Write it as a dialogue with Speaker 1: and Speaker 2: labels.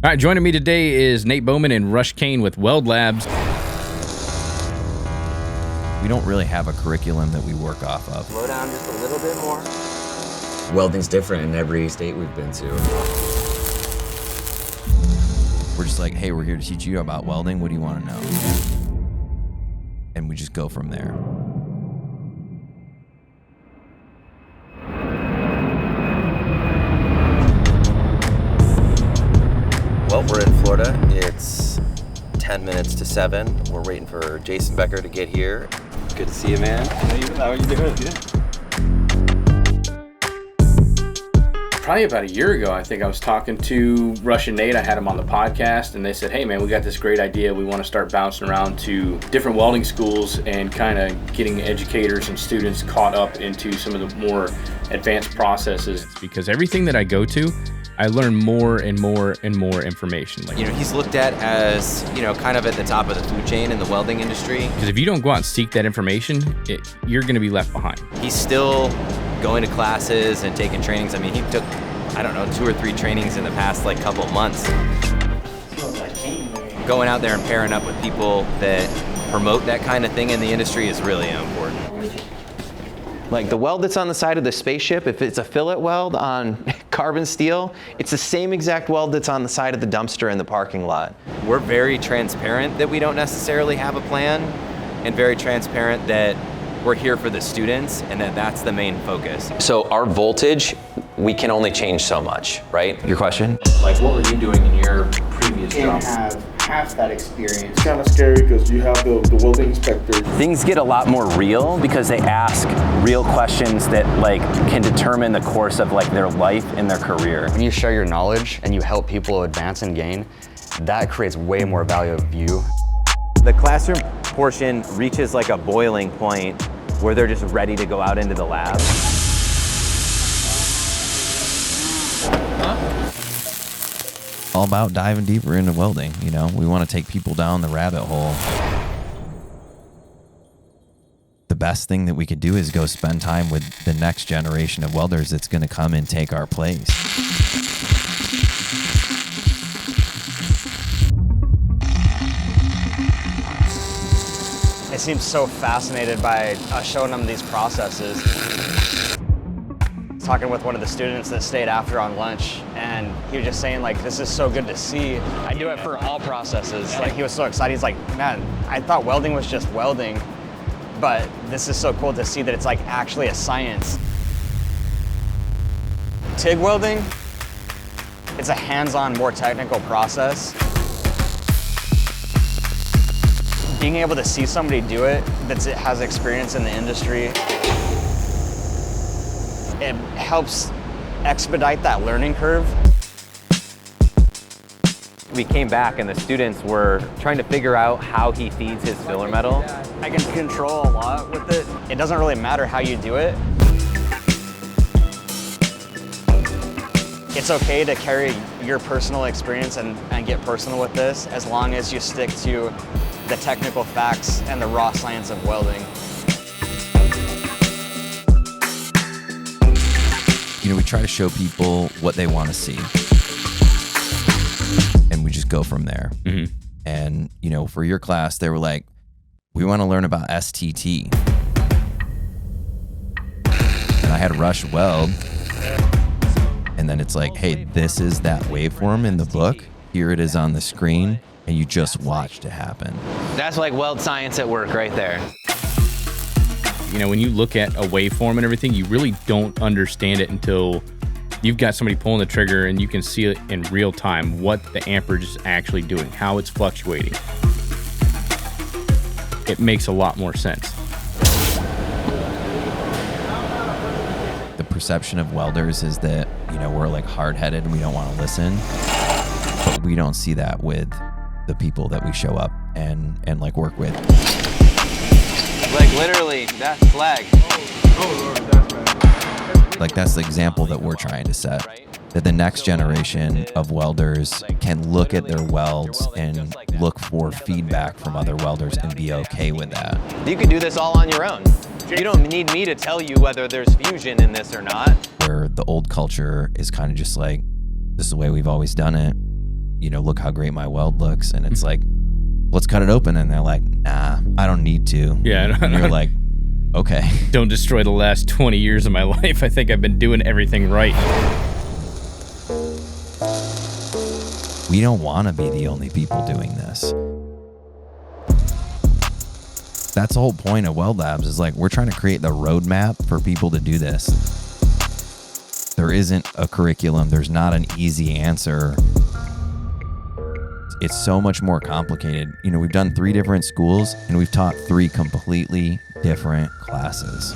Speaker 1: All right, joining me today is Nate Bowman and Rush Kane with WeldLabs.
Speaker 2: We don't really have a curriculum that we work off of.
Speaker 3: Slow down just a little bit more.
Speaker 4: Welding's different in every state we've been to.
Speaker 2: We're just like, hey, we're here to teach you about welding. What do you want to know? And we just go from there.
Speaker 3: Well, we're in Florida. It's 10 minutes to 7. We're waiting for Jason Becker to get here. Good to see you, man.
Speaker 5: How are you doing? Good.
Speaker 1: Probably about a year ago, I think I was talking to Rush and Nate. I had them on the podcast, and they said, hey, man, we got this great idea. We want to start bouncing around to different welding schools and kind of getting educators and students caught up into some of the more advanced processes. Because everything that I go to, I learn more and more and more information.
Speaker 3: You know, he's looked at as, kind of at the top of the food chain in the welding industry.
Speaker 1: Because if you don't go out and seek that information, you're going to be left behind.
Speaker 3: He's still going to classes and taking trainings. I mean, he took, 2 or 3 trainings in the past, couple months. Going out there and pairing up with people that promote that kind of thing in the industry is really important.
Speaker 6: Like the weld that's on the side of the spaceship, if it's a fillet weld on carbon steel, it's the same exact weld that's on the side of the dumpster in the parking lot.
Speaker 3: We're very transparent that we don't necessarily have a plan, and very transparent that we're here for the students and that that's the main focus.
Speaker 6: So our voltage, we can only change so much, right? Your question?
Speaker 7: Like, what were you doing in your previous job?
Speaker 5: Have half that experience.
Speaker 8: It's kind of scary because you have the welding inspector.
Speaker 9: Things get a lot more real because they ask real questions that can determine the course of their life and their career.
Speaker 4: When you share your knowledge and you help people advance and gain, that creates way more value of you.
Speaker 3: The classroom portion reaches a boiling point where they're just ready to go out into the lab.
Speaker 2: All about diving deeper into welding. We want to take people down the rabbit hole. The best thing that we could do is go spend time with the next generation of welders that's going to come and take our place.
Speaker 10: They seem so fascinated by us showing them these processes. Talking with one of the students that stayed after on lunch, and he was just saying this is so good to see. I do it for all processes. He was so excited. He's like, man, I thought welding was just welding, but this is so cool to see that it's actually a science. TIG welding, it's a hands-on, more technical process. Being able to see somebody do it that has experience in the industry, it helps expedite that learning curve.
Speaker 3: We came back and the students were trying to figure out how he feeds his filler metal.
Speaker 10: I can control a lot with it. It doesn't really matter how you do it. It's okay to carry your personal experience and get personal with this as long as you stick to the technical facts and the raw science of welding.
Speaker 2: We try to show people what they want to see. And we just go from there.
Speaker 1: Mm-hmm.
Speaker 2: And, for your class, they were like, we want to learn about STT. And I had Rush weld. And then it's like, hey, this is that waveform in the book. Here it is on the screen. And you just watched it happen.
Speaker 6: That's weld science at work right there.
Speaker 1: When you look at a waveform and everything, you really don't understand it until you've got somebody pulling the trigger and you can see it in real time, what the amperage is actually doing, how it's fluctuating. It makes a lot more sense.
Speaker 2: The perception of welders is that, we're hard-headed and we don't want to listen. But we don't see that with the people that we show up and work with.
Speaker 6: Literally, that flag.
Speaker 2: That's the example that we're trying to set. That the next generation of welders can look at their welds and look for feedback from other welders and be okay with that.
Speaker 6: You can do this all on your own. You don't need me to tell you whether there's fusion in this or not.
Speaker 2: Where the old culture is kind of just this is the way we've always done it. look how great my weld looks. And it's like, let's cut it open. And they're like, nah, I don't need to.
Speaker 1: Yeah.
Speaker 2: And you're like, okay.
Speaker 1: Don't destroy the last 20 years of my life. I think I've been doing everything right.
Speaker 2: We don't want to be the only people doing this. That's the whole point of WeldLabs, is like, we're trying to create the roadmap for people to do this. There isn't a curriculum. There's not an easy answer. It's so much more complicated. We've done 3 different schools and we've taught 3 completely different classes.